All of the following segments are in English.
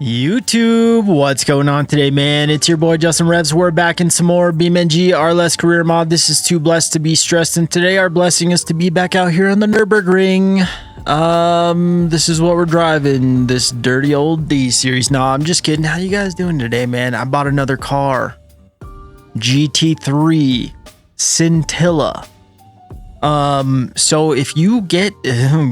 YouTube, what's going on today, man? It's your boy Justin Revs. We're back in some more BeamNG RLS Career Mod. This is too blessed to be stressed, and today our blessing is to be back out here on the Nürburgring. This is what we're driving, this dirty old D series. No, I'm just kidding. How you guys doing today, man? I bought another car, GT3 Scintilla. So if you get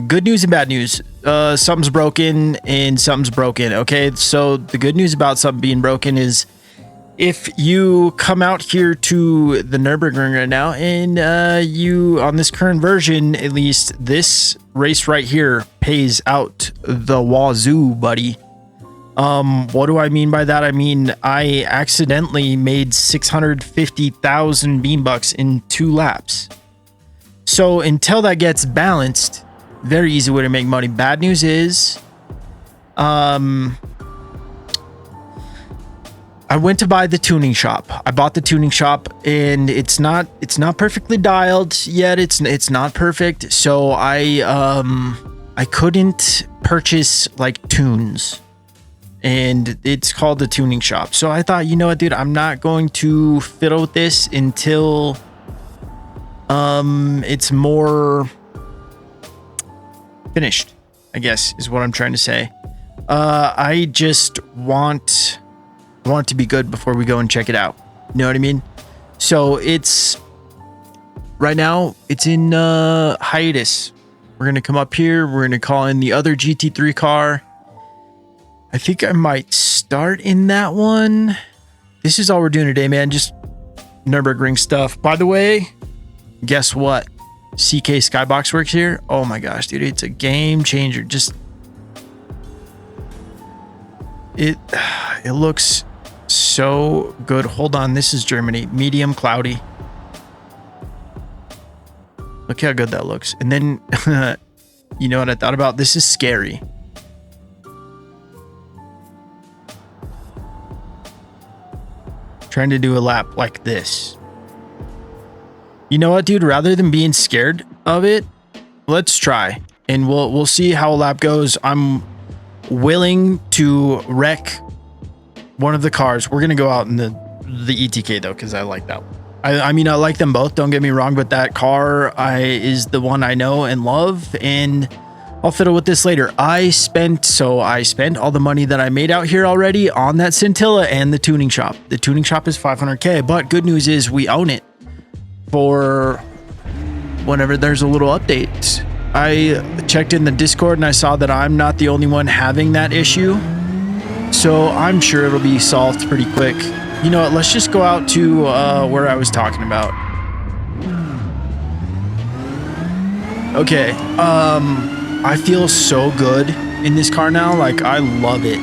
good news and bad news, something's broken and something's broken. Okay, so the good news about something being broken is if you come out here to the Nürburgring right now and you, on this current version, at least this race right here pays out the wazoo, buddy. What do I mean by that? I mean, I accidentally made 650,000 beam bucks in 2 laps. So until that gets balanced, very easy way to make money. Bad news is, I went to buy the tuning shop. I bought the tuning shop and it's not perfectly dialed yet. It's not perfect. So I couldn't purchase like tunes, and it's called the tuning shop. So I thought, you know what, dude, I'm not going to fiddle with this until it's more finished, I guess is what I'm trying to say. I just want it to be good before we go and check it out. You know what I mean? So it's right now it's in hiatus. We're gonna come up here, we're gonna call in the other GT3 car. I think I might start in that one. This is all we're doing today, man. Just Nürburgring stuff. By the way, guess what? CK Skybox works here. Oh my gosh, dude, it's a game changer. Just it looks so good. Hold on, this is Germany. Medium cloudy. Look how good that looks. And then you know what I thought about? This is scary. Trying to do a lap like this. You know what, dude? Rather than being scared of it, let's try, and we'll see how a lap goes. I'm willing to wreck one of the cars. We're gonna go out in the ETK though, because I like that one. I mean, I like them both. Don't get me wrong, but that car is the one I know and love, and I'll fiddle with this later. I spent all the money that I made out here already on that Scintilla and the tuning shop. The tuning shop is 500K, but good news is we own it for whenever there's a little update. I checked in the Discord and I saw that I'm not the only one having that issue, so I'm sure it'll be solved pretty quick. You know what, let's just go out to where I was talking about. Okay, I feel so good in this car now. Like, I love it.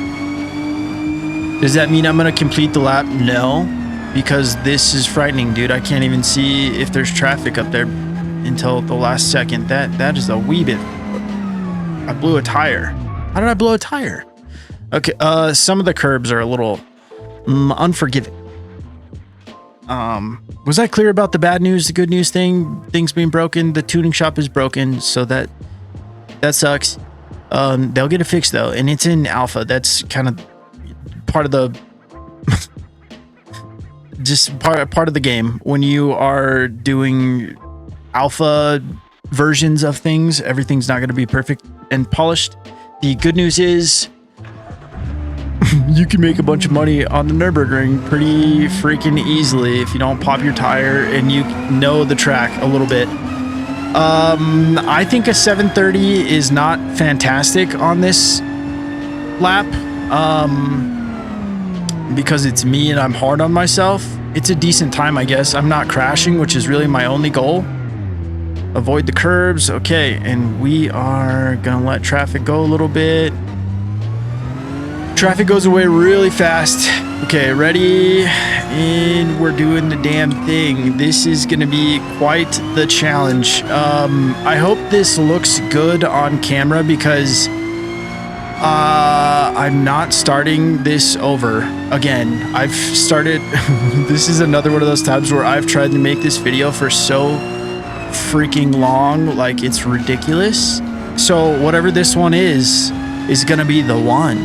Does that mean I'm gonna complete the lap? No, because this is frightening, dude. I can't even see if there's traffic up there until the last second. That is a wee bit. I blew a tire. How did I blow a tire? Okay, some of the curbs are a little unforgiving. Was I clear about the bad news, the good news thing? Things being broken. The tuning shop is broken, so that sucks. They'll get it fixed though, and it's in alpha. That's kind of part of the just part of the game. When you are doing alpha versions of things, everything's not going to be perfect and polished. The good news is you can make a bunch of money on the Nürburgring pretty freaking easily if you don't pop your tire and you know the track a little bit. I think a 730 is not fantastic on this lap. Because it's me and I'm hard on myself. It's a decent time, I guess. I'm not crashing, which is really my only goal. Avoid the curbs. Okay, and we are gonna let traffic go a little bit. Traffic goes away really fast. Okay, ready? And we're doing the damn thing. This is gonna be quite the challenge. I hope this looks good on camera, because I'm not starting this over again. I've started this is another one of those times where I've tried to make this video for so freaking long, like it's ridiculous. So whatever this one is, is gonna be the one.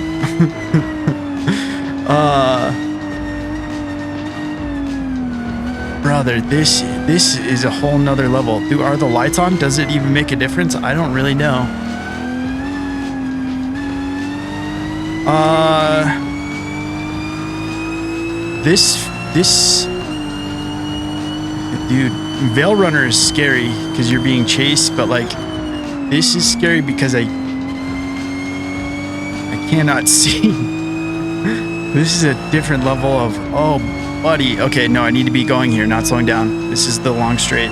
Brother, this is a whole nother level. Dude, are the lights on? Does it even make a difference? I don't really know. This dude, Veil Runner is scary because you're being chased, but like this is scary because I cannot see. This is a different level of, oh buddy. Okay, no, I need to be going here, not slowing down. This is the long straight.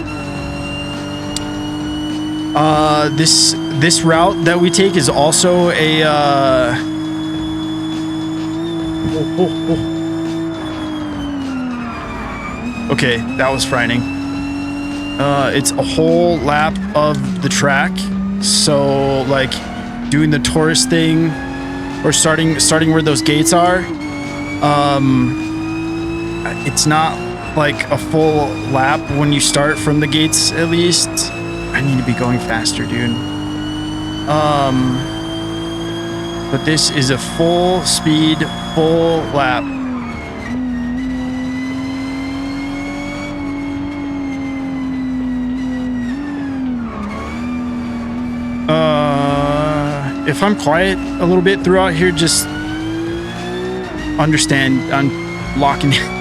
This route that we take is also a okay, that was frightening. It's a whole lap of the track, so like doing the tourist thing or starting where those gates are. It's not like a full lap when you start from the gates, at least. I need to be going faster, dude. But this is a full speed, full lap. If I'm quiet a little bit throughout here, just understand I'm locking in.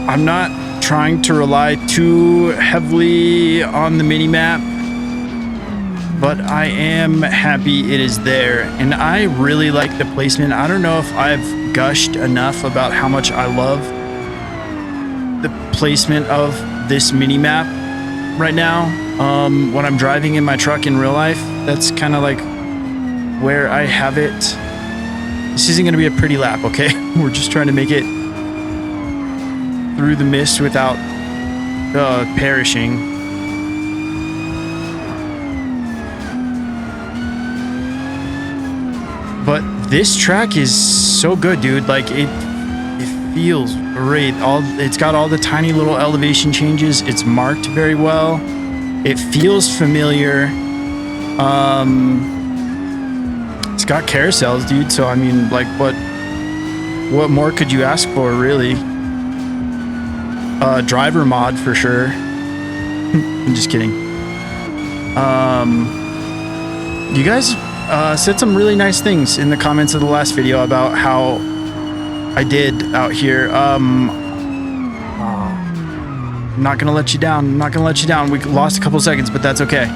I'm not trying to rely too heavily on the mini-map, but I am happy it is there, and I really like the placement. I don't know if I've gushed enough about how much I love the placement of this mini-map right now. When I'm driving in my truck in real life, that's kind of like where I have it. This isn't going to be a pretty lap, okay? We're just trying to make it through the mist without perishing. But this track is so good, dude. Like it feels great. It's got all the tiny little elevation changes. It's marked very well. It feels familiar. It's got carousels, dude. So I mean, like, what more could you ask for, really? Driver mod for sure. I'm just kidding. You guys said some really nice things in the comments of the last video about how I did out here. I'm not gonna let you down. I'm not gonna let you down. We lost a couple seconds, but that's okay.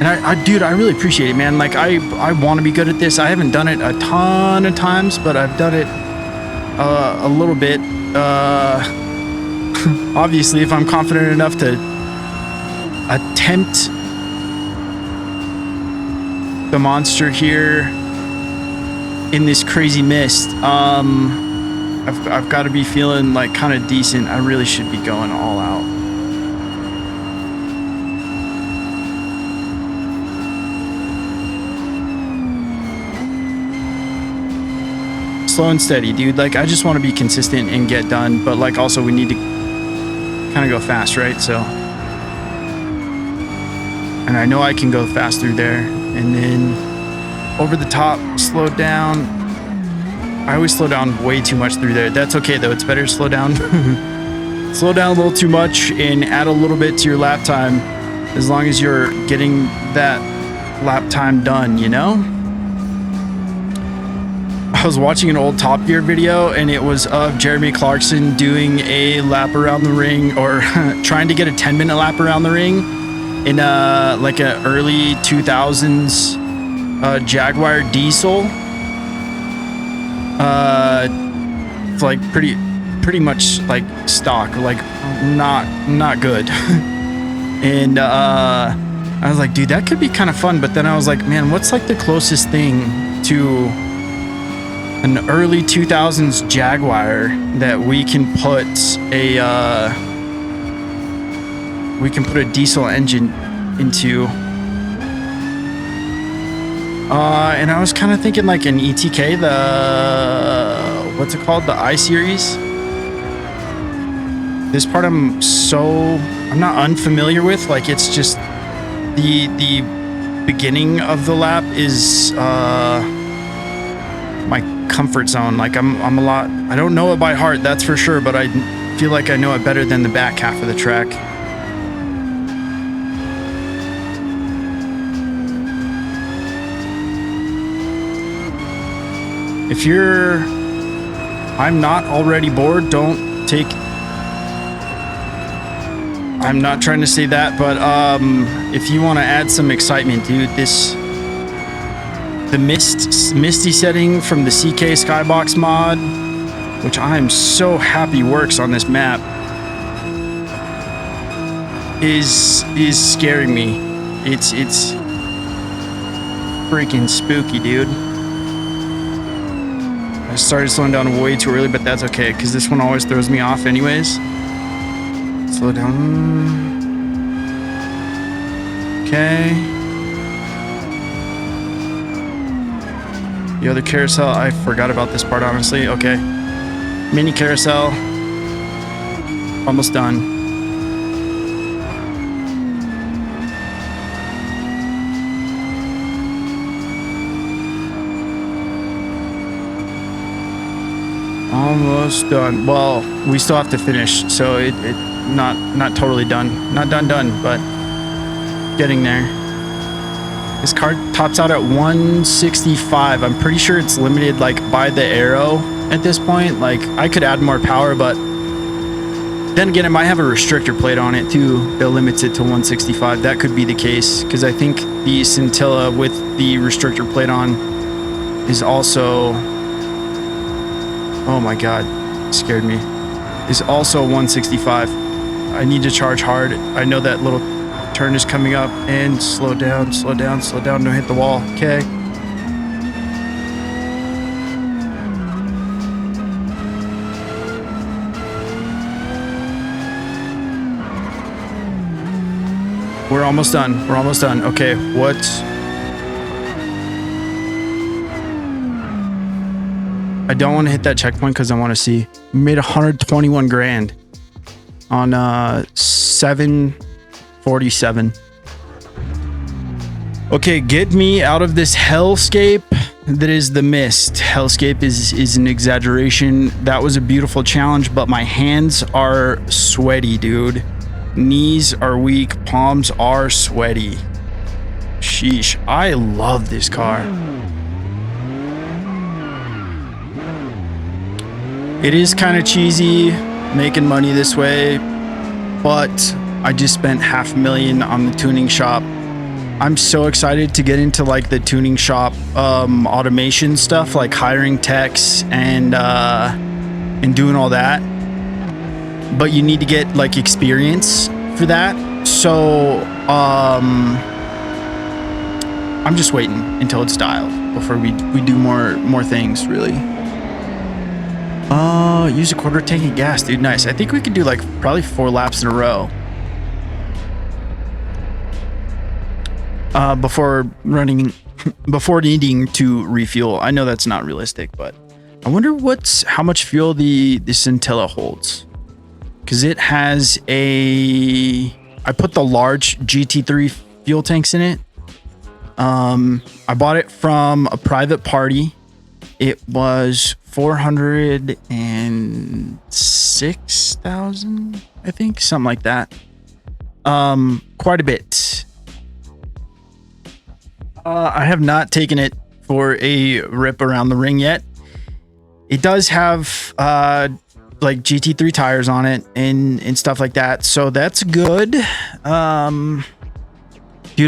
And dude, I really appreciate it, man. Like I want to be good at this. I haven't done it a ton of times, but I've done it a little bit. Obviously, if I'm confident enough to attempt the monster here in this crazy mist, I've got to be feeling like kind of decent. I really should be going all out. Slow and steady, dude. Like I just want to be consistent and get done, but like also we need to kind of go fast, right? So, and I know I can go fast through there, and then over the top, slow down. I always slow down way too much through there. That's okay though. It's better to slow down. Slow down a little too much and add a little bit to your lap time, as long as you're getting that lap time done, you know? I was watching an old Top Gear video, and it was of Jeremy Clarkson doing a lap around the ring, or trying to get a 10-minute lap around the ring in like a early 2000s Jaguar diesel. It's like pretty much like stock, like not good. And I was like, dude, that could be kind of fun. But then I was like, man, what's like the closest thing to an early 2000s Jaguar that we can put a diesel engine into? And I was kind of thinking like an ETK, what's it called? The I series. This part I'm not unfamiliar with. Like, it's just the beginning of the lap is my comfort zone. Like, I don't know it by heart, that's for sure, but I feel like I know it better than the back half of the track. If I'm not already bored, don't take... I'm not trying to say that, but if you want to add some excitement, dude, the misty setting from the CK Skybox mod, which I am so happy works on this map, is scaring me. It's freaking spooky, dude. I started slowing down way too early, but that's okay, because this one always throws me off anyways. Slow down. Okay. The other carousel, I forgot about this part, honestly. Okay. Mini carousel. Almost done. Almost done. Well, we still have to finish, so it not totally done. Not done, but getting there. This car tops out at 165. I'm pretty sure it's limited like by the aero at this point. Like, I could add more power, but then again, it might have a restrictor plate on it too that limits it to 165. That could be the case, because I think the Scintilla with the restrictor plate on is also... Oh my god, scared me. Is also 165. I need to charge hard. I know that little turn is coming up, and slow down, slow down, slow down. Don't hit the wall. Okay. We're almost done. We're almost done. Okay, what? I don't want to hit that checkpoint because I want to see. We made 121 grand on 747. Okay, get me out of this hellscape that is the mist. Hellscape is an exaggeration. That was a beautiful challenge, but my hands are sweaty, dude. Knees are weak, palms are sweaty. Sheesh, I love this car. It is kind of cheesy making money this way, but I just spent $500,000 on the tuning shop. I'm so excited to get into like the tuning shop automation stuff, like hiring techs and doing all that. But you need to get like experience for that. So I'm just waiting until it's dialed before we do more things, really. Use a quarter tank of gas, dude. Nice. I think we could do like probably 4 laps in a row before needing to refuel. I know that's not realistic, but I wonder how much fuel the Scintilla holds, because it has I put the large GT3 fuel tanks in it. I bought it from a private party. It was 406,000, I think, something like that. Quite a bit. I have not taken it for a rip around the ring yet. It does have like GT3 tires on it and stuff like that, so that's good. Dude,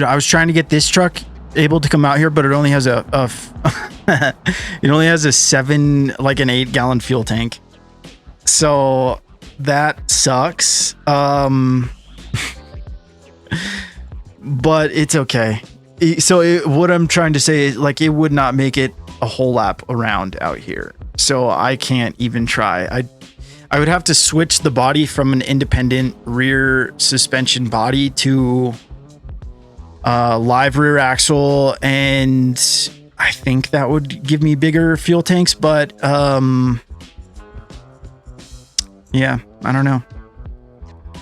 I was trying to get this truck able to come out here, but it only has it only has a 8 gallon fuel tank, so that sucks. But it's okay. So what I'm trying to say is, like, it would not make it a whole lap around out here, so I can't even try. I would have to switch the body from an independent rear suspension body to live rear axle, and I think that would give me bigger fuel tanks, but yeah, I don't know.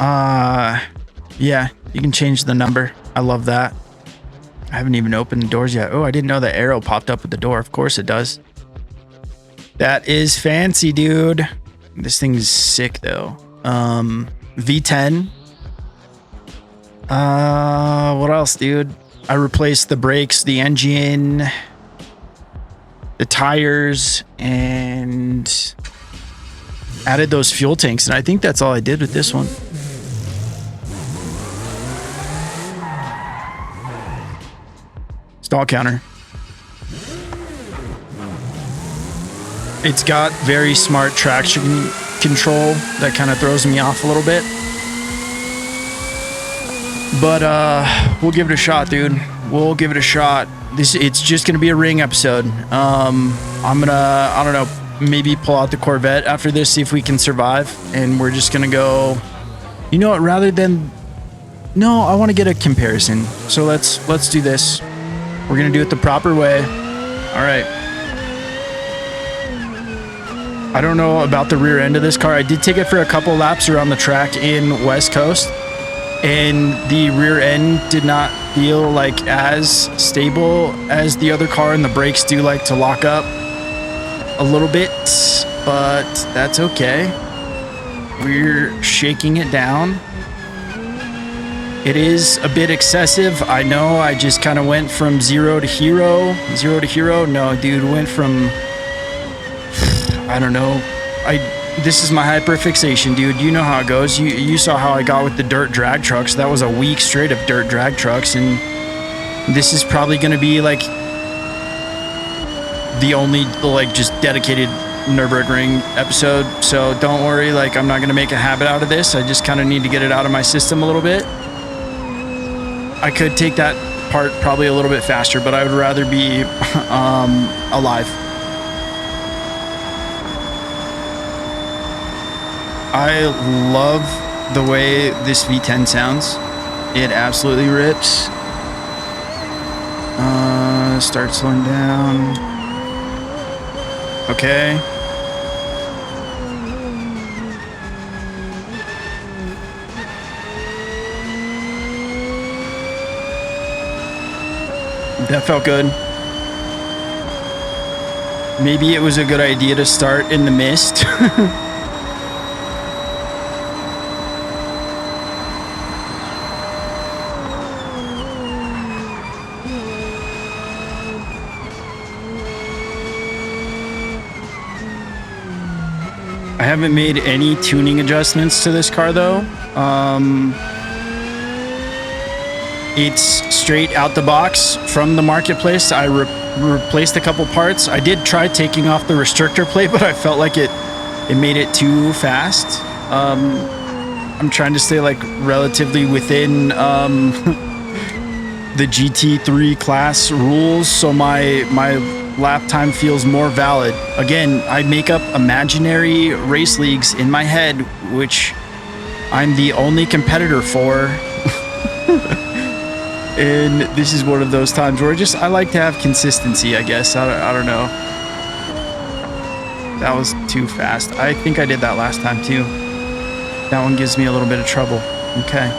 Yeah, you can change the number. I love that. I haven't even opened the doors yet. Oh, I didn't know the arrow popped up at the door. Of course it does. That is fancy, dude. This thing is sick though. V10. What else, dude? I replaced the brakes, the engine, the tires, and added those fuel tanks. And I think that's all I did with this one. Stall counter. It's got very smart traction control that kind of throws me off a little bit. But we'll give it a shot, dude. We'll give it a shot. It's just gonna be a ring episode. I'm gonna, I don't know, maybe pull out the Corvette after this, see if we can survive, and we're just gonna go. You know what? Rather than, no, I want to get a comparison. So let's do this. We're gonna do it the proper way. All right. I don't know about the rear end of this car. I did take it for a couple laps around the track in West Coast, and the rear end did not feel like as stable as the other car, and the brakes do like to lock up a little bit, but that's okay. We're shaking it down. It is a bit excessive. I know I just kind of went from zero to hero. No, dude, went from, I don't know. This is my hyperfixation, dude. You know how it goes. You saw how I got with the dirt drag trucks. That was a week straight of dirt drag trucks, and this is probably going to be like the only like just dedicated Nürburgring episode. So don't worry, like I'm not going to make a habit out of this. I just kind of need to get it out of my system a little bit. I could take that part probably a little bit faster, but I would rather be alive. I love the way this V10 sounds. It absolutely rips. Start slowing down. Okay. That felt good. Maybe it was a good idea to start in the mist. I haven't made any tuning adjustments to this car though. It's straight out the box from the marketplace. I replaced a couple parts. I did try taking off the restrictor plate, but I felt like it made it too fast. I'm trying to stay like relatively within the GT3 class rules, so my lap time feels more valid. Again, I make up imaginary race leagues in my head, which I'm the only competitor for. And this is one of those times where I like to have consistency, I guess. I don't know. That was too fast. I think I did that last time too. That one gives me a little bit of trouble. Okay.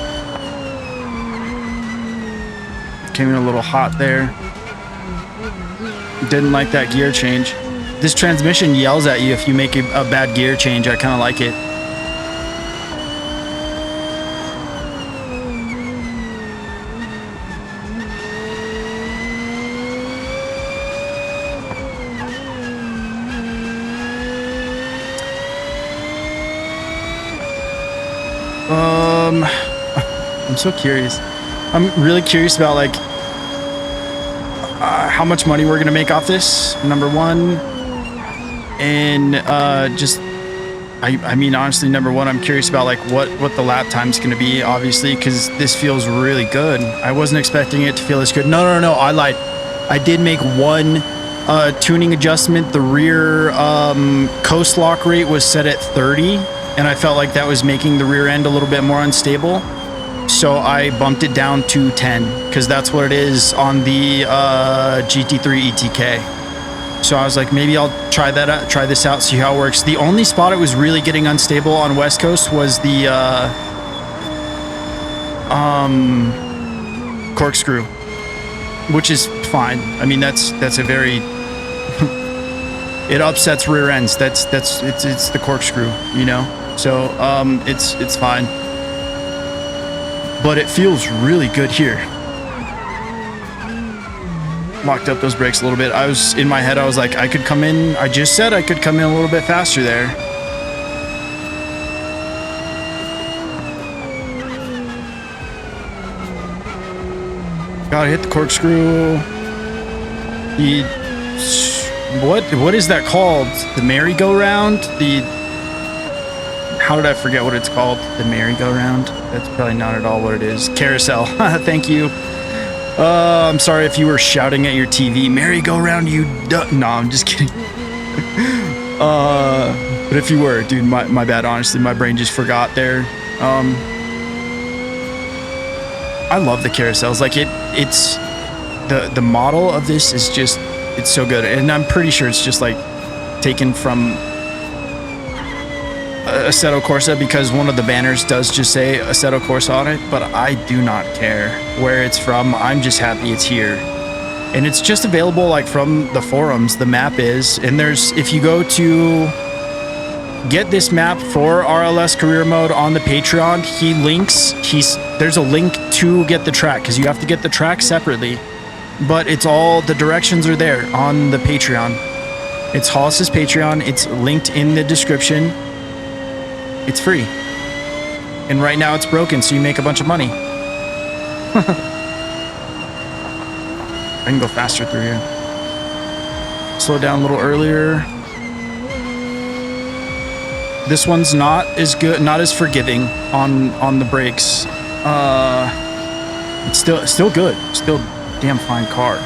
Came in a little hot there. Didn't like that gear change. This transmission yells at you if you make a bad gear change. I kind of like it. I'm so curious. I'm really curious about like how much money we're gonna make off this, number one, and just I mean honestly, number one, I'm curious about like what the lap time's gonna be, obviously, because this feels really good. I wasn't expecting it to feel this good. No, I lied. I did make one tuning adjustment. The rear coast lock rate was set at 30, and I felt like that was making the rear end a little bit more unstable. So I bumped it down to 10 because that's what it is on the GT3 ETK. So I was like, maybe I'll try that out, try this out, see how it works. The only spot it was really getting unstable on West Coast was the corkscrew, which is fine. I mean, that's a very it upsets rear ends. It's the corkscrew, you know. So it's fine, but it feels really good here. Locked up those brakes a little bit. I was in my head, I was like, I could come in. I just said I could come in a little bit faster there. Gotta hit the corkscrew. What is that called? The merry-go-round? How did I forget what it's called? The merry-go-round? That's probably not at all what it is. Carousel. Thank you. I'm sorry if you were shouting at your TV. Merry-go-round, you no, I'm just kidding. But if you were, dude, my bad. Honestly, my brain just forgot there. I love the carousels. Like it's the model of this is just, it's so good. And I'm pretty sure it's just like taken from Assetto Corsa, because one of the banners does just say Assetto Corsa on it, but I do not care where it's from. I'm just happy it's here. And it's just available like from the forums, the map is. And there's, if you go to get this map for RLS career mode on the Patreon, there's a link to get the track, because you have to get the track separately. But it's all, the directions are there on the Patreon. It's Hollis's Patreon. It's linked in the description. It's free. And right now it's broken, so you make a bunch of money. I can go faster through here. Slow down a little earlier. This one's not as good, not as forgiving on the brakes. It's still good. Still damn fine car.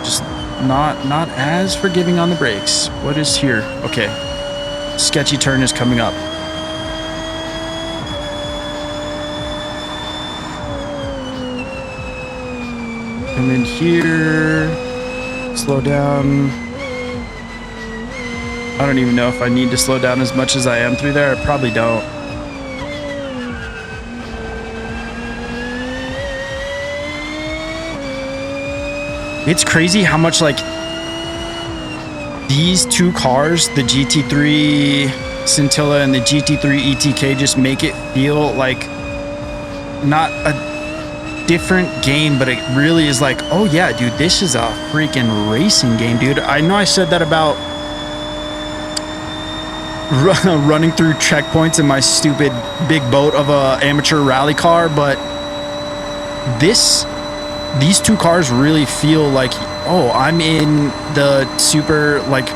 Just not as forgiving on the brakes. What is here? Okay. Sketchy turn is coming up. Come in here. Slow down. I don't even know if I need to slow down as much as I am through there. I probably don't. It's crazy how much like these two cars, the GT3 Scintilla and the GT3 ETK, just make it feel like not a different game, but it really is like, oh yeah, dude, this is a freaking racing game, dude. I know I said that about running through checkpoints in my stupid big boat of a amateur rally car, but these two cars really feel like, oh, I'm in the super, like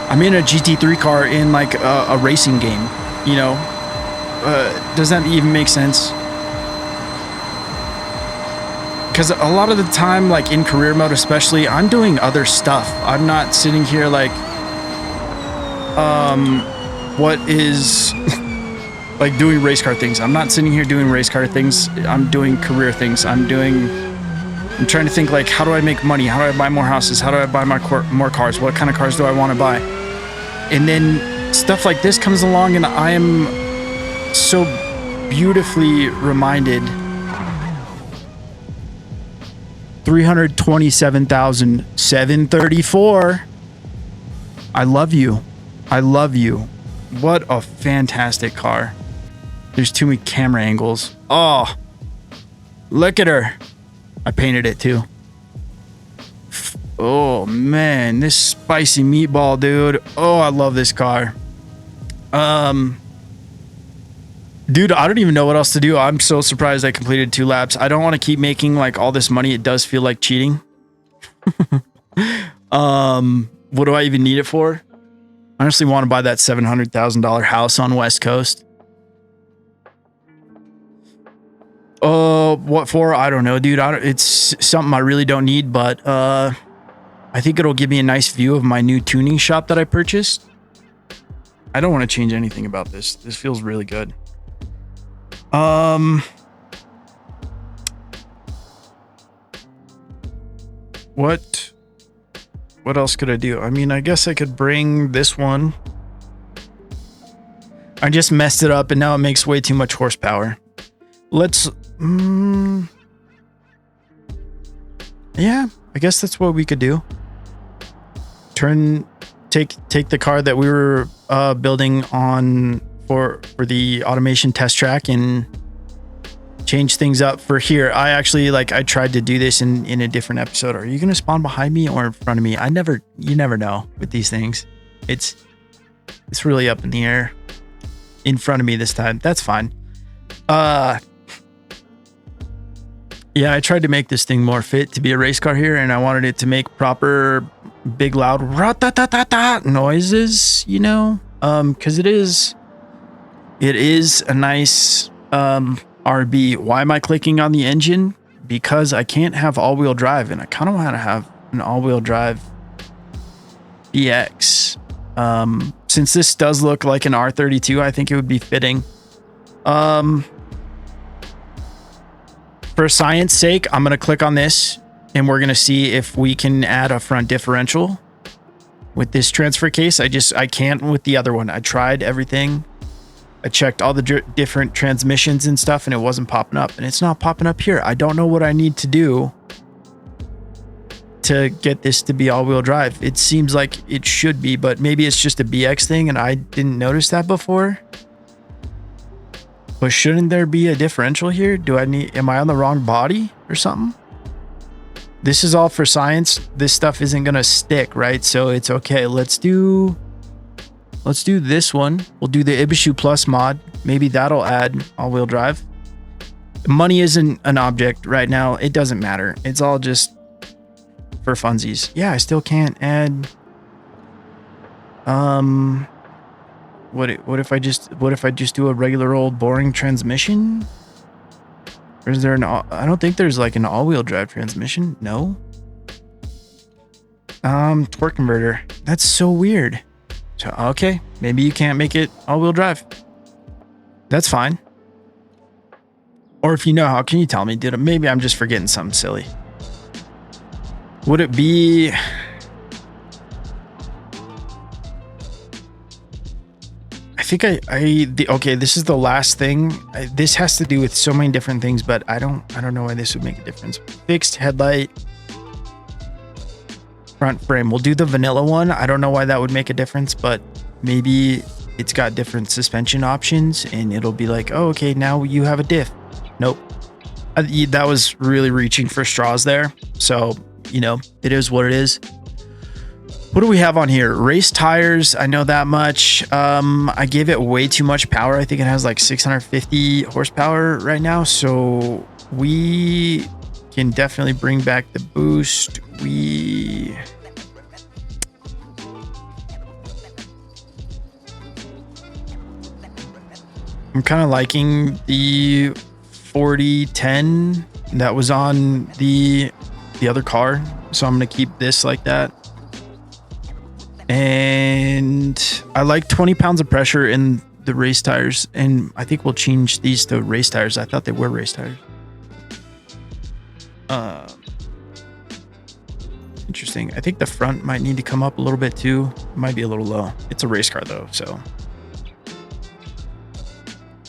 I'm in a GT3 car in like a racing game, you know. Does that even make sense? Because a lot of the time, like in career mode especially, I'm doing other stuff. I'm not sitting here like what is like doing race car things. I'm not sitting here doing race car things. I'm doing career things. I'm trying to think like, how do I make money? How do I buy more houses? How do I buy more cars? What kind of cars do I want to buy? And then stuff like this comes along, and I am so beautifully reminded. 327,734. I love you. I love you. What a fantastic car. There's too many camera angles. Oh, look at her. I painted it too. Oh man, this spicy meatball, dude. Oh, I love this car. Dude, I don't even know what else to do. I'm so surprised I completed 2 laps. I don't want to keep making like all this money. It does feel like cheating. What do I even need it for? I honestly want to buy that $700,000 house on West Coast. What for? I don't know, dude. It's something I really don't need, but I think it'll give me a nice view of my new tuning shop that I purchased. I don't want to change anything about this. This feels really good. What else could I do? I mean, I guess I could bring this one. I just messed it up and now it makes way too much horsepower. Let's... yeah, I guess that's what we could do. Take the car that we were building on for the automation test track and change things up for here. I actually I tried to do this in a different episode. Are you gonna spawn behind me or in front of me? You never know with these things. It's really up in the air. In front of me this time. That's fine. Yeah, I tried to make this thing more fit to be a race car here, and I wanted it to make proper big loud rat-tat-tat-tat noises, you know, because it is a nice RB. Why am I clicking on the engine? Because I can't have all-wheel drive, and I kind of want to have an all-wheel drive BX. Since this does look like an R32, I think it would be fitting. For science sake, I'm going to click on this and we're going to see if we can add a front differential with this transfer case. I can't with the other one. I tried everything. I checked all the different transmissions and stuff and it wasn't popping up, and it's not popping up here. I don't know what I need to do to get this to be all-wheel drive. It seems like it should be, but maybe it's just a BX thing and I didn't notice that before. But shouldn't there be a differential here? Am I on the wrong body or something? This is all for science. This stuff isn't gonna stick, right? So it's okay. Let's do this one. We'll do the Ibishu Plus mod. Maybe that'll add all-wheel drive. Money isn't an object right now. It doesn't matter. It's all just for funsies. Yeah, I still can't add. What if I just do a regular old boring transmission? Or is there I don't think there's like an all-wheel drive transmission. No. Torque converter. That's so weird. So, okay, maybe you can't make it all-wheel drive. That's fine. Or if you know, how can you tell me? Maybe I'm just forgetting something silly. Would it be... I think okay, this is the last thing. This has to do with so many different things, but I don't know why this would make a difference. Fixed headlight, front frame. We'll do the vanilla one. I don't know why that would make a difference, but maybe it's got different suspension options and it'll be like, oh, okay, now you have a diff. Nope. That was really reaching for straws there. So, you know, it is what it is. What do we have on here? Race tires. I know that much. I gave it way too much power. I think it has like 650 horsepower right now. So we can definitely bring back the boost. I'm kind of liking the 4010 that was on the other car. So I'm going to keep this like that. And I like 20 pounds of pressure in the race tires, and I think we'll change these to race tires. I thought they were race tires. Interesting. I think the front might need to come up a little bit too. It might be a little low. It's a race car though, so.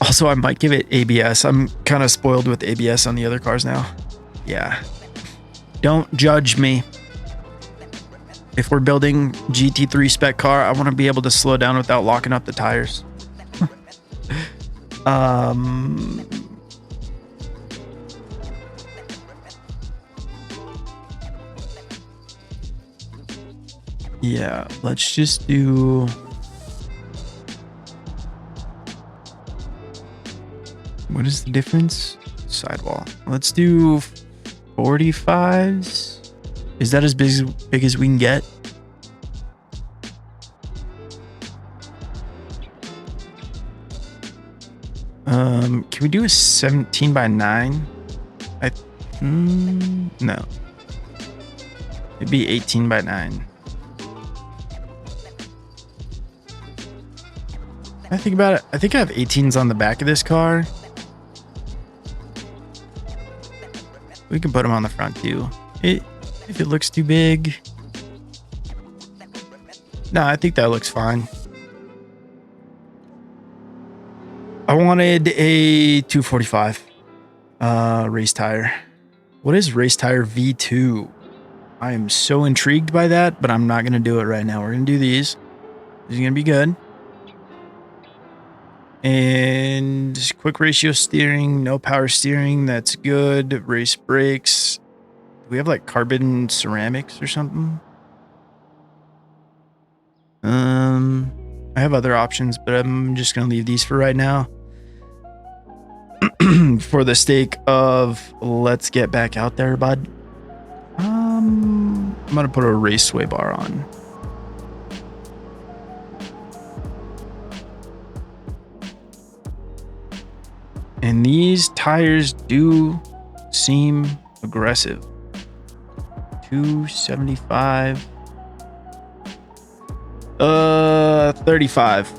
Also, I might give it ABS. I'm kind of spoiled with ABS on the other cars now. Yeah. Don't judge me. If we're building GT3 spec car, I want to be able to slow down without locking up the tires. Yeah, let's just do... What is the difference? Sidewall. Let's do 45s. Is that as big as we can get? Can we do a 17 by 9? No. It'd be 18 by 9. I think about it. I think I have 18s on the back of this car. We can put them on the front too. If it looks too big. No, I think that looks fine. I wanted a 245 race tire. What is race tire V2? I am so intrigued by that, but I'm not going to do it right now. We're going to do these. These are going to be good. And quick ratio steering, no power steering. That's good. Race brakes. Do we have like carbon ceramics or something? I have other options, but I'm just going to leave these for right now. For the sake of let's get back out there, bud. I'm going to put a race sway bar on. And these tires do seem aggressive. 275. 35.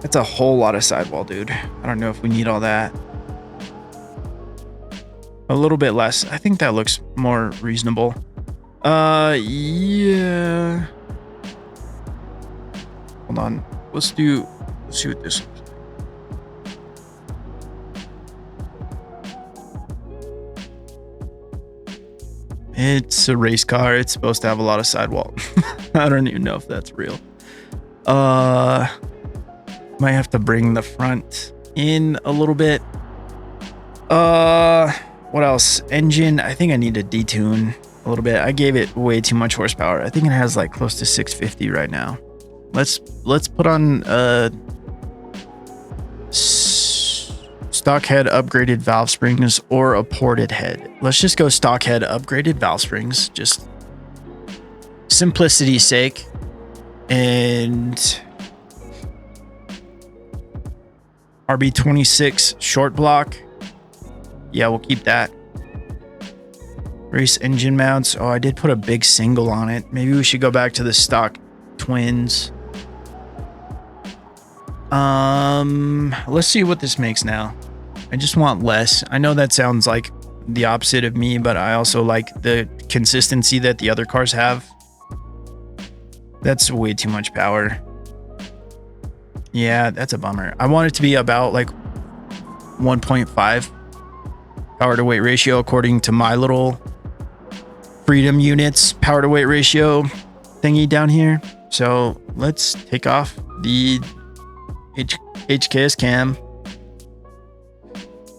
That's a whole lot of sidewall, dude. I don't know if we need all that. A little bit less. I think that looks more reasonable. Yeah. Hold on. Let's see what this looks like. It's a race car. It's supposed to have a lot of sidewall. I don't even know if that's real. Might have to bring the front in a little bit. What else? Engine. I think I need to detune a little bit. I gave it way too much horsepower. I think it has like close to 650 right now. Let's put on stock head upgraded valve springs or a ported head. Let's just go stock head upgraded valve springs, just simplicity's sake. And RB26 short block. Yeah, we'll keep that. Race engine mounts. Oh, I did put a big single on it. Maybe we should go back to the stock twins. Let's see what this makes now. I just want less. I know that sounds like the opposite of me, but I also like the consistency that the other cars have. That's way too much power. Yeah, that's a bummer. I want it to be about like 1.5 power to weight ratio according to my little Freedom Units power to weight ratio thingy down here. So let's take off the HKS cam.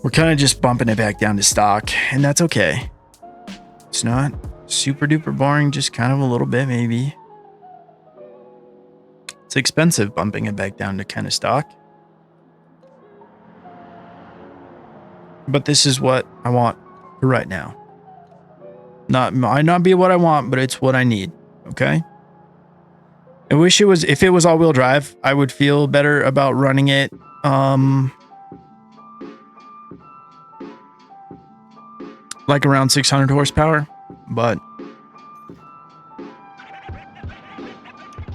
We're kind of just bumping it back down to stock, and that's okay. It's not super duper boring, just kind of a little bit maybe. It's expensive bumping it back down to kind of stock. But this is what I want for right now. Might not be what I want, but it's what I need. Okay. I wish it was, if it was all-wheel drive, I would feel better about running it. Like around 600 horsepower, but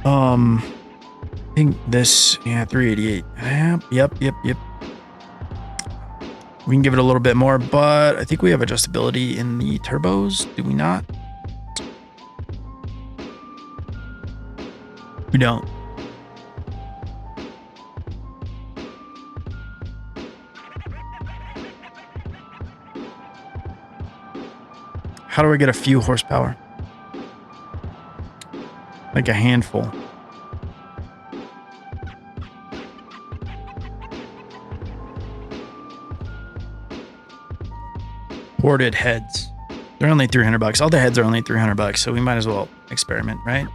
I think this, yeah, 388. Yep. We can give it a little bit more, but I think we have adjustability in the turbos. Do we not? We don't. How do I get a few horsepower? Like a handful. Ported heads. They're only $300. All the heads are only $300, so we might as well experiment, right?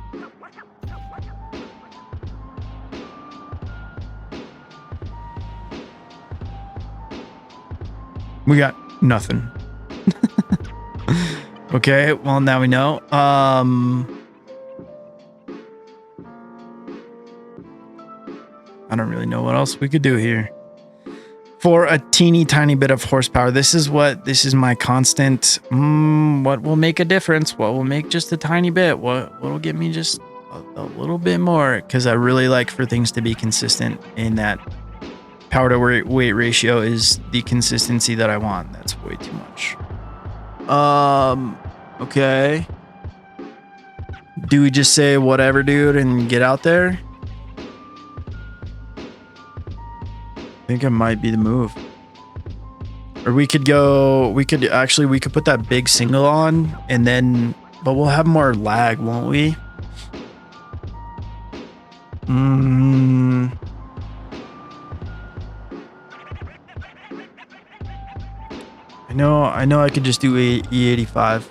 We got nothing. Okay, well, now we know. I don't really know what else we could do here. For a teeny tiny bit of horsepower, this is my constant, what will make a difference? What will make just a tiny bit? What will get me just a little bit more? Because I really like for things to be consistent in that power to weight ratio is the consistency that I want. That's way too much. Okay. Do we just say whatever, dude, and get out there? I think it might be the move. Or we could put that big single on and then, but we'll have more lag, won't we? I know I could just do E85.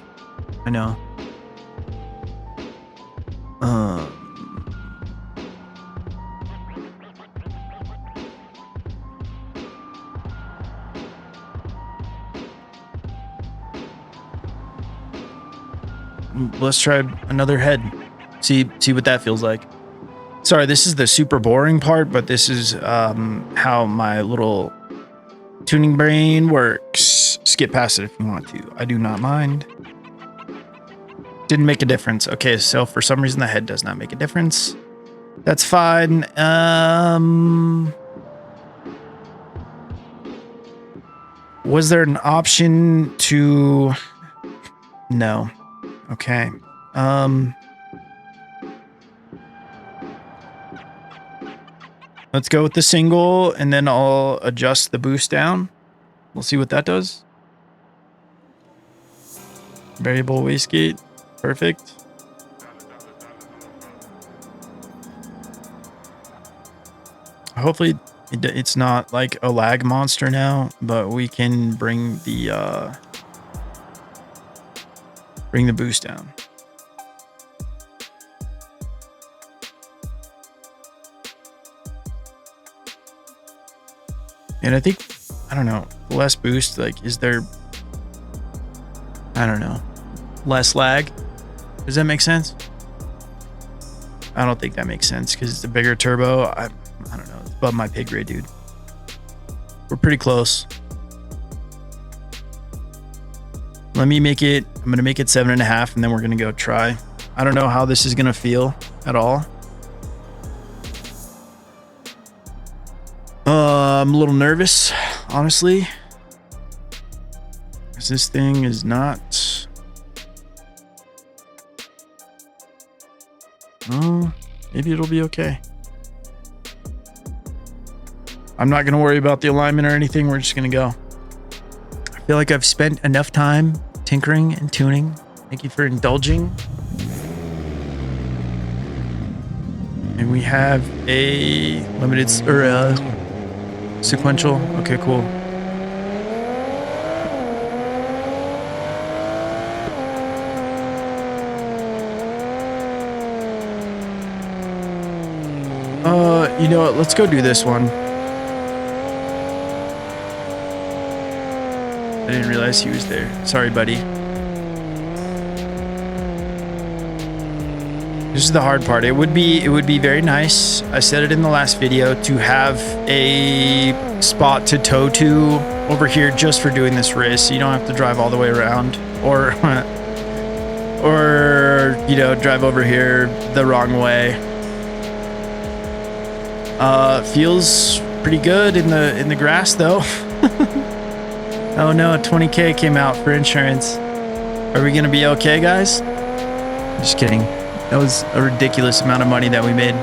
I know. Let's try another head. See what that feels like. Sorry, this is the super boring part, but this is how my little tuning brain works. Skip past it if you want to. I do not mind. Didn't make a difference. Okay, so for some reason the head does not make a difference. That's fine. Was there an option to... No. Okay. Let's go with the single, and then I'll adjust the boost down. We'll see what that does. Variable wastegate. Perfect. Hopefully it's not like a lag monster now, but we can bring the boost down. And I think, I don't know, less boost, like, is there, I don't know, less lag? Does that make sense? I don't think that makes sense because it's a bigger turbo. I don't know, it's above my pay grade, dude. We're pretty close. Let me make it, I'm going to make it 7.5 and then we're going to go try. I don't know how this is going to feel at all. I'm a little nervous, honestly. Because this thing is not... Oh, maybe it'll be okay. I'm not going to worry about the alignment or anything. We're just going to go. I feel like I've spent enough time tinkering and tuning. Thank you for indulging. And we have a limited or a sequential. Okay, cool. You know what? Let's go do this one. I didn't realize he was there. Sorry, buddy. This is the hard part. It would be very nice. I said it in the last video to have a spot to tow to over here just for doing this race, so you don't have to drive all the way around or you know, drive over here the wrong way. Feels pretty good in the grass though. Oh no, 20K came out for insurance. Are we gonna be okay, guys? Just kidding. That was a ridiculous amount of money that we made.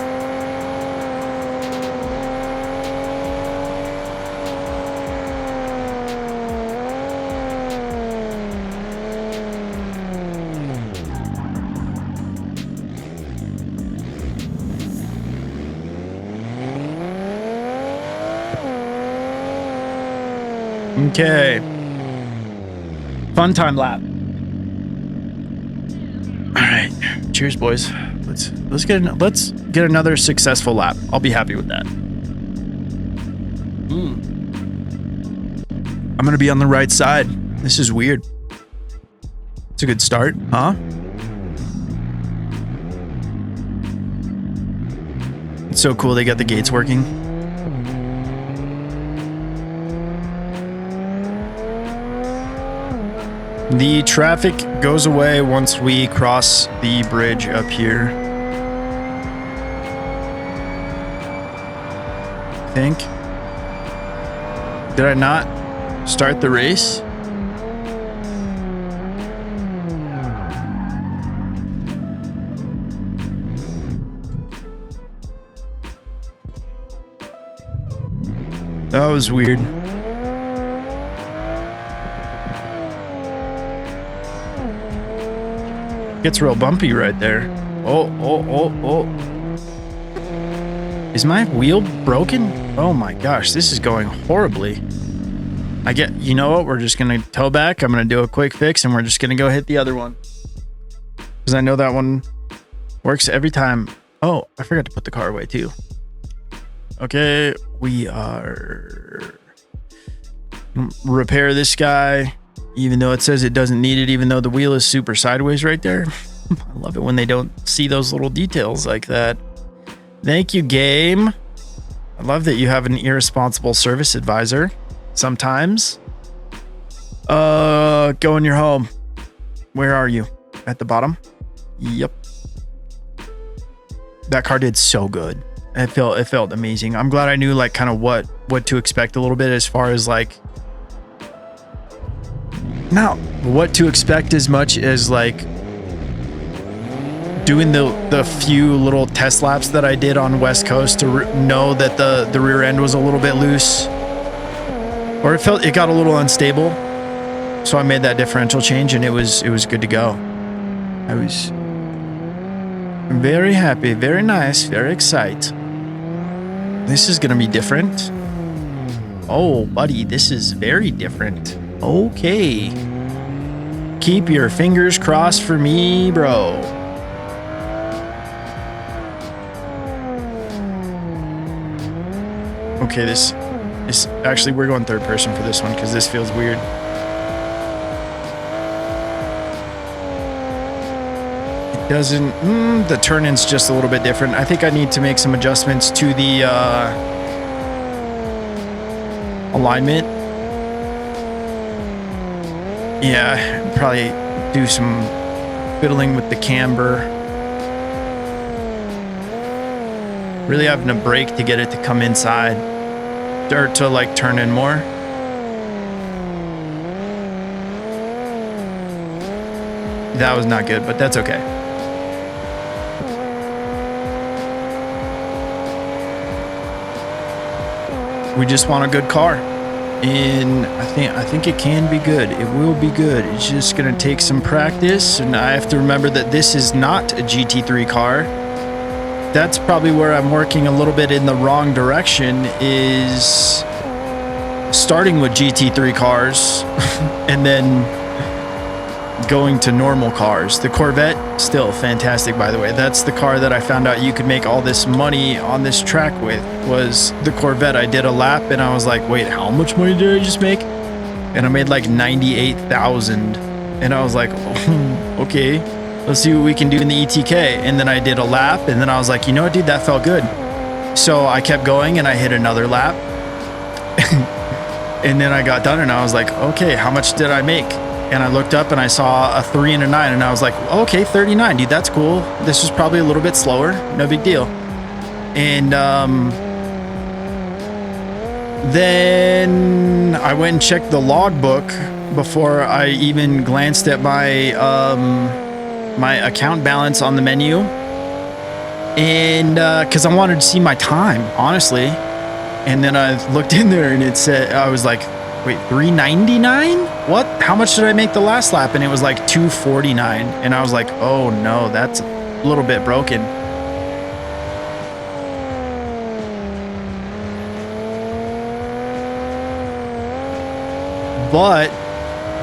Okay. Fun time lap. All right. Cheers, boys. Let's get another successful lap. I'll be happy with that. I'm gonna be on the right side. This is weird. It's a good start, huh? It's so cool they got the gates working. The traffic goes away once we cross the bridge up here. I think. Did I not start the race? That was weird. Gets real bumpy right there. Oh. Is my wheel broken? Oh my gosh, this is going horribly. You know what? We're just going to tow back. I'm going to do a quick fix and we're just going to go hit the other one. Because I know that one works every time. Oh, I forgot to put the car away too. Okay, we are repair this guy, even though it says it doesn't need it, even though the wheel is super sideways right there. I love it when they don't see those little details like that. Thank you, game. I love that you have an irresponsible service advisor sometimes. Go in your home. Where are you? At the bottom? Yep. That car did so good. It felt amazing. I'm glad I knew like kind of what to expect a little bit as far as like not what to expect as much as like doing the few little test laps that I did on West Coast to know that the rear end was a little bit loose, or it got a little unstable. So I made that differential change and it was good to go. I was very happy, very nice, very excited. This is gonna be different. Oh, buddy, this is very different. Okay. Keep your fingers crossed for me, bro. Okay, this actually, we're going third person for this one because this feels weird. It doesn't, the turn-in's just a little bit different. I think I need to make some adjustments to the alignment. Yeah, probably do some fiddling with the camber. Really having to brake to get it to come inside or to like turn in more. That was not good, but that's okay. We just want a good car. And I think it can be good. It will be good. It's just gonna take some practice, and I have to remember that this is not a GT3 car. That's probably where I'm working a little bit in the wrong direction, is starting with GT3 cars and then going to normal cars. The Corvette, still fantastic, by the way. That's the car that I found out you could make all this money on this track with, was the Corvette. I did a lap and I was like, wait, how much money did I just make? And I made like 98,000. And I was like, oh, okay, let's see what we can do in the ETK. And then I did a lap and then I was like, you know what, dude, that felt good. So I kept going and I hit another lap. And then I got done and I was like, okay, how much did I make? And I looked up and I saw a 3 and a 9 and I was like, okay, 39, dude, that's cool. This was probably a little bit slower, no big deal. And then I went and checked the logbook before I even glanced at my my account balance on the menu, and because I wanted to see my time, honestly. And then I looked in there and it said, I was like, wait, 399? What? How much did I make the last lap? And it was like 249. And I was like, oh no, that's a little bit broken. But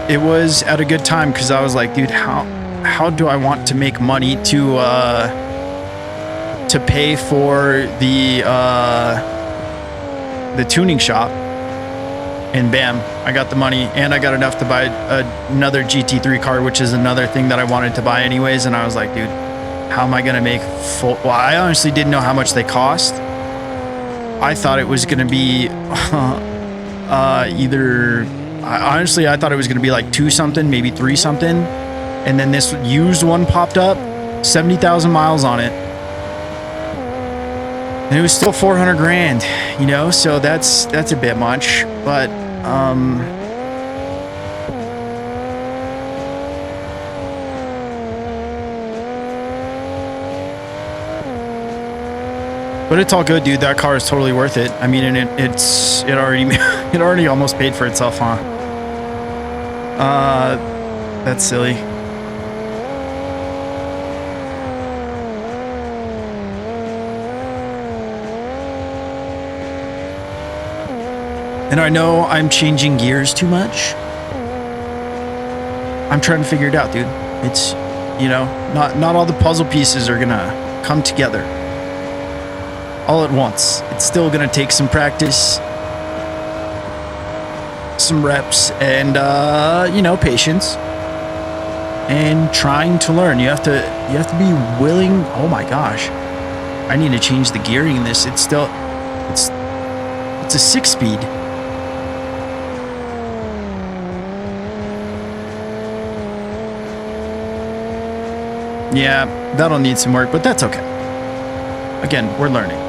it was at a good time because I was like, dude, how do I want to make money to pay for the tuning shop? And bam, I got the money and I got enough to buy another GT3 car, which is another thing that I wanted to buy anyways. And I was like, dude, how am I going to make full? Well, I honestly didn't know how much they cost. I thought it was going to be honestly, I thought it was going to be like 2 something, maybe 3 something. And then this used one popped up, 70,000 miles on it. And it was still 400 grand, you know, so that's a bit much, but But it's all good, dude. That car is totally worth it. I mean, and it already it already almost paid for itself, huh? That's silly. And I know I'm changing gears too much. I'm trying to figure it out, dude. It's, you know, not all the puzzle pieces are gonna come together all at once. It's still gonna take some practice, some reps, and you know, patience, and trying to learn. You have to be willing. Oh my gosh, I need to change the gearing in this. It's still it's a 6-speed. Yeah, that'll need some work, but that's okay. Again, we're learning.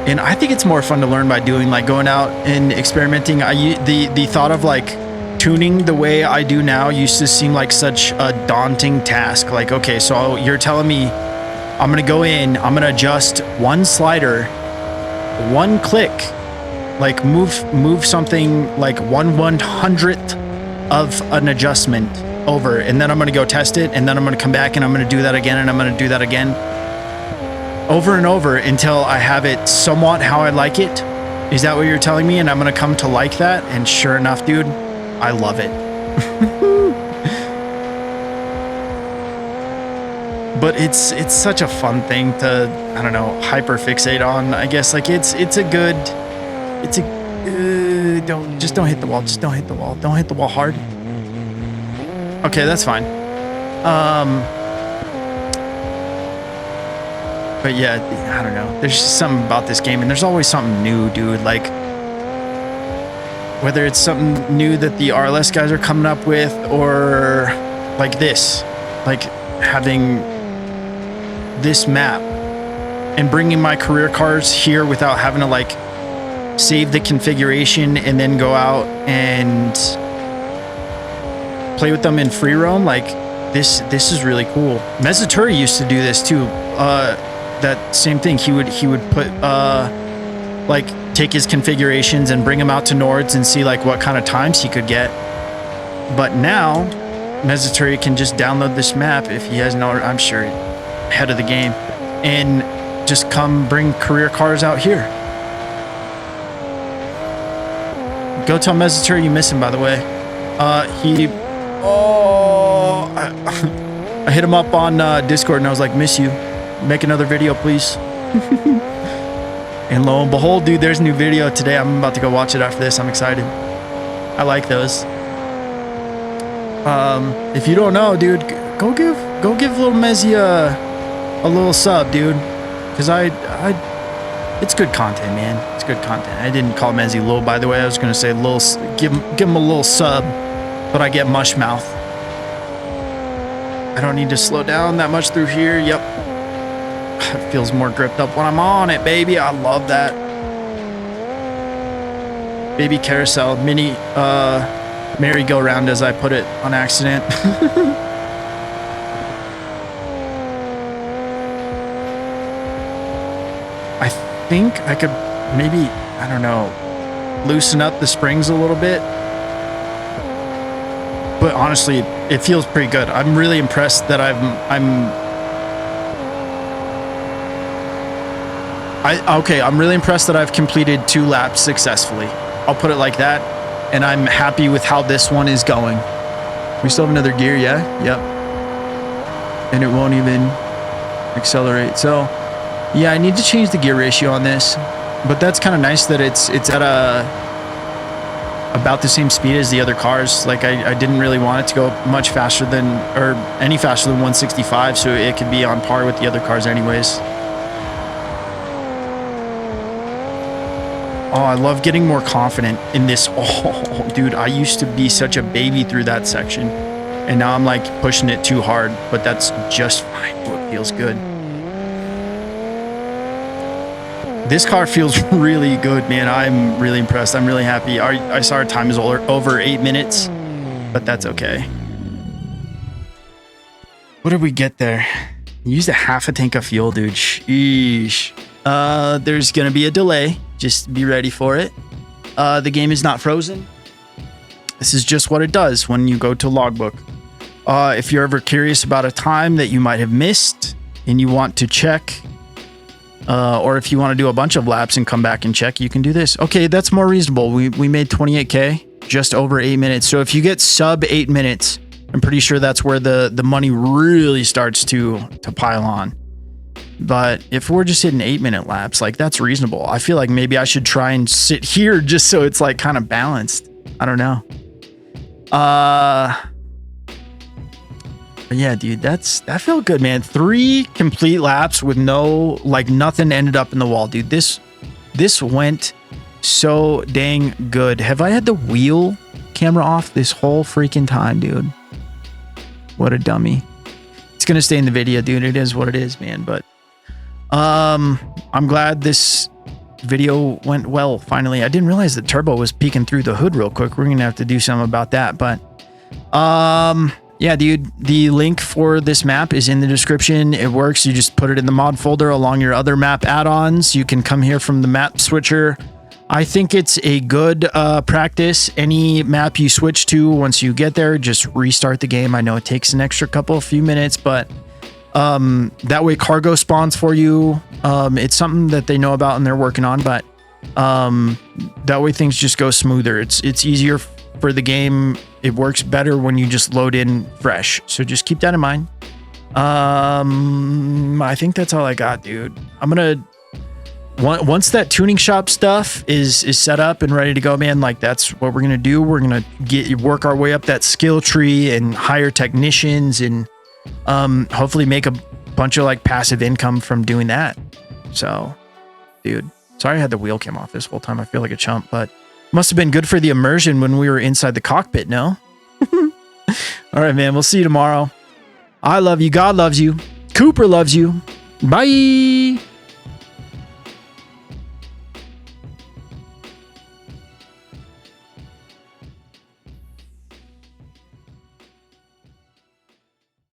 And I think it's more fun to learn by doing, like going out and experimenting. The thought of like tuning the way I do now used to seem like such a daunting task. Like, okay, so you're telling me I'm gonna go in, I'm gonna adjust one slider, one click, like move something like 1/100th of an adjustment over, and then I'm gonna go test it, and then I'm gonna come back and I'm gonna do that again, and I'm gonna do that again over and over until I have it somewhat how I like it. Is that what you're telling me? And I'm gonna come to like that, and sure enough, dude, I love it. But it's such a fun thing to, I don't know, hyper fixate on, I guess. Like don't hit the wall, just don't hit the wall. Don't hit the wall hard. Okay, that's fine. But yeah, I don't know. There's just something about this game, and there's always something new, dude. Like, whether it's something new that the RLS guys are coming up with, or like this, like having this map and bringing my career cars here without having to like save the configuration and then go out and play with them in free roam. Like this is really cool. Mezaturi used to do this too. That same thing. He would put like take his configurations and bring them out to Nords and see like what kind of times he could get. But now Mezaturi can just download this map if he has no, I'm sure ahead of the game, and just come bring career cars out here. Go tell Mezaturi you miss him, by the way. I hit him up on Discord and I was like, miss you. Make another video, please. And lo and behold, dude, there's a new video today. I'm about to go watch it after this. I'm excited. I like those. If you don't know, dude, go give little Mezzy a little sub, dude. Because it's good content, man. It's good content. I didn't call Mezzy Lil, by the way. I was gonna say little, give him a little sub, but I get mush mouth. I don't need to slow down that much through here. Yep. It feels more gripped up when I'm on it, baby. I love that. Baby carousel, mini merry-go-round, as I put it on accident. I think I could maybe, I don't know, loosen up the springs a little bit. But honestly, it feels pretty good. I'm really impressed that I'm really impressed that I've completed 2 laps successfully. I'll put it like that. And I'm happy with how this one is going. We still have another gear, yeah? Yep. And it won't even accelerate. So, yeah, I need to change the gear ratio on this. But that's kind of nice that it's at about the same speed as the other cars. Like I didn't really want it to go much faster than, or any faster than 165, so it could be on par with the other cars anyways. Oh, I love getting more confident in this. Oh, dude, I used to be such a baby through that section, and now I'm like pushing it too hard, but that's just fine. Oh, it feels good. This car feels really good, man. I'm really impressed. I'm really happy. I saw our time is over 8 minutes, but that's okay. What did we get there? Used a half a tank of fuel, dude. Sheesh. There's gonna be a delay. Just be ready for it. The game is not frozen. This is just what it does when you go to logbook. If you're ever curious about a time that you might have missed and you want to check, or if you want to do a bunch of laps and come back and check, you can do this. Okay, that's more reasonable. We made 28K, just over 8 minutes. So if you get sub 8 minutes, I'm pretty sure that's where the money really starts to pile on. But if we're just hitting 8-minute laps, like that's reasonable. I feel like maybe I should try and sit here just so it's like kind of balanced. I don't know. But yeah, dude, that felt good, man. 3 complete laps with no, like nothing ended up in the wall, dude. This went so dang good. Have I had the wheel camera off this whole freaking time, dude? What a dummy. It's gonna stay in the video, dude. It is what it is, man. But I'm glad this video went well. Finally, I didn't realize that turbo was peeking through the hood real quick. We're gonna have to do something about that. But yeah, dude, the link for this map is in the description. It works. You just put it in the mod folder along your other map add-ons. You can come here from the map switcher. I think it's a good practice. Any map you switch to, once you get there, just restart the game. I know it takes an extra few minutes, but that way cargo spawns for you. It's something that they know about and they're working on, but that way things just go smoother. It's easier for the game. It works better when you just load in fresh. So just keep that in mind. I think that's all I got, dude. I'm gonna, once that tuning shop stuff is set up and ready to go, man, like that's what we're gonna do. We're gonna work our way up that skill tree and hire technicians and hopefully make a bunch of like passive income from doing that. So, dude, sorry I had the wheel cam off this whole time. I feel like a chump, but must have been good for the immersion when we were inside the cockpit, no? All right, man, we'll see you tomorrow. I love you. God loves you. Cooper loves you. Bye.